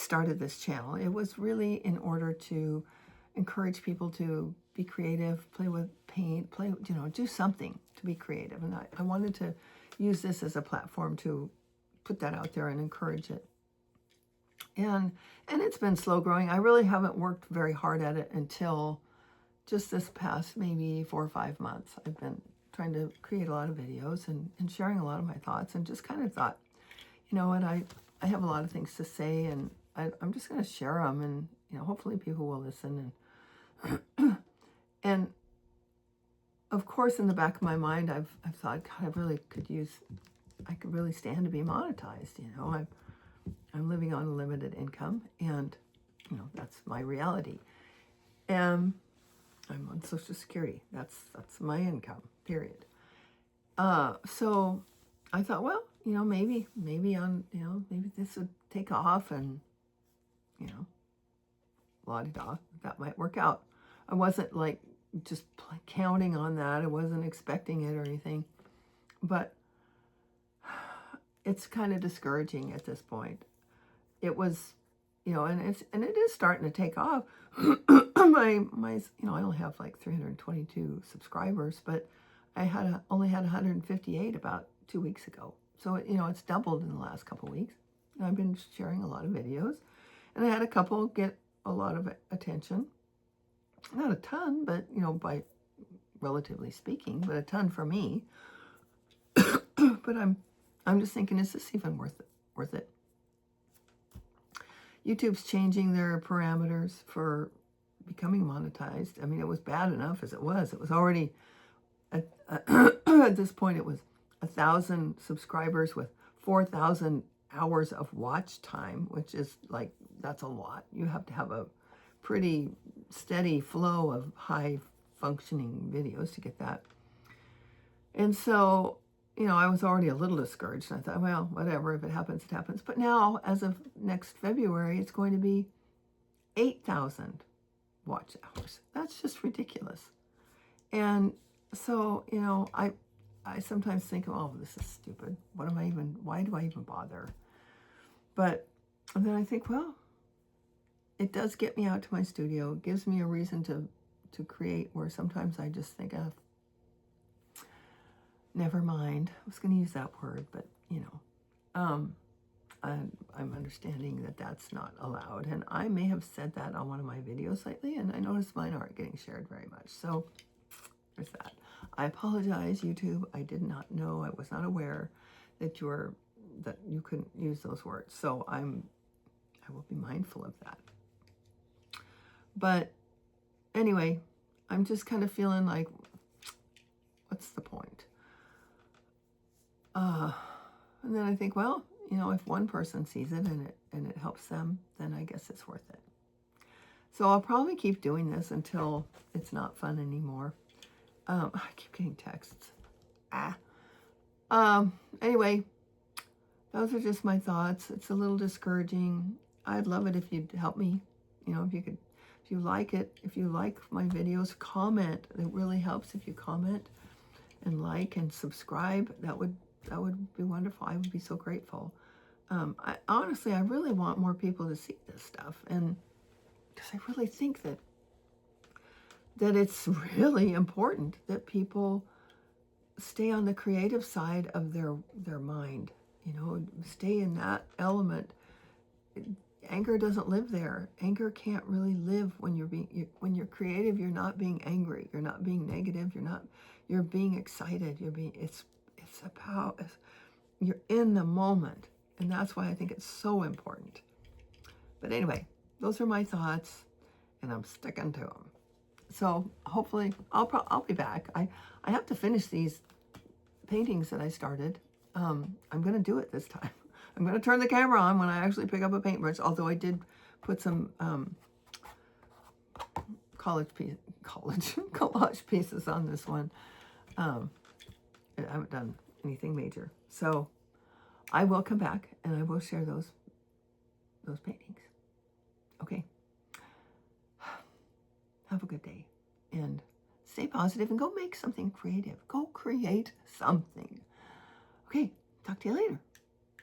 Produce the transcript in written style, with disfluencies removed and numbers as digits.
started this channel, it was really in order to encourage people to be creative, play with paint, do something to be creative. And I wanted to use this as a platform to put that out there and encourage it. And it's been slow growing. I really haven't worked very hard at it until just this past maybe 4 or 5 months. I've been trying to create a lot of videos and sharing a lot of my thoughts, and just kind of thought, you know what, I have a lot of things to say, and I'm just going to share them, and hopefully people will listen. And and of course, in the back of my mind, I've thought, God, I could really stand to be monetized. I'm living on a limited income, and that's my reality. And I'm on Social Security. That's my income, period. So I thought, well, maybe this would take off, and la-di-da, that might work out. I wasn't like just counting on that. I wasn't expecting it or anything, but it's kind of discouraging at this point. It was, and it is starting to take off. my I only have like 322 subscribers, but I only had 158 about 2 weeks ago. So it's doubled in the last couple weeks. And I've been sharing a lot of videos, and I had a couple get a lot of attention. Not a ton, but by relatively speaking, but a ton for me. But I'm just thinking, is this even worth it? YouTube's changing their parameters for becoming monetized. I mean, it was bad enough as it was. It was already at this point, it was 1,000 subscribers with 4,000 hours of watch time, which is like, that's a lot. You have to have a pretty steady flow of high functioning videos to get that. And so, I was already a little discouraged. And I thought, well, whatever, if it happens, it happens. But now, as of next February, it's going to be 8,000 watch hours. That's just ridiculous. And so, I sometimes think, oh, this is stupid. Why do I even bother? But then I think, well, it does get me out to my studio. It gives me a reason to create, where sometimes I just think, oh, never mind. I was going to use that word, but, I'm understanding that that's not allowed. And I may have said that on one of my videos lately, and I noticed mine aren't getting shared very much. So there's that. I apologize, YouTube. I did not know. I was not aware that you couldn't use those words. So I will be mindful of that. But anyway, I'm just kind of feeling like, what's the point? And then I think, well, if one person sees it and it helps them, then I guess it's worth it. So I'll probably keep doing this until it's not fun anymore. I keep getting texts. Anyway, those are just my thoughts. It's a little discouraging. I'd love it if you'd help me. If you like it, if you like my videos, comment. It really helps if you comment and like and subscribe. That would be wonderful. I would be so grateful. Honestly, I really want more people to see this stuff, and because I really think that it's really important that people stay on the creative side of their mind. Stay in that element. Anger doesn't live there. Anger can't really live when you're creative. You're not being angry. You're not being negative. You're being excited. You're in the moment. And that's why I think it's so important. But anyway, those are my thoughts, and I'm sticking to them. So hopefully I'll be back. I have to finish these paintings that I started. I'm going to do it this time. I'm going to turn the camera on when I actually pick up a paintbrush, although I did put some collage pieces on this one. I haven't done anything major. So I will come back and I will share those paintings. Okay. Have a good day and stay positive and go make something creative. Go create something. Okay, talk to you later.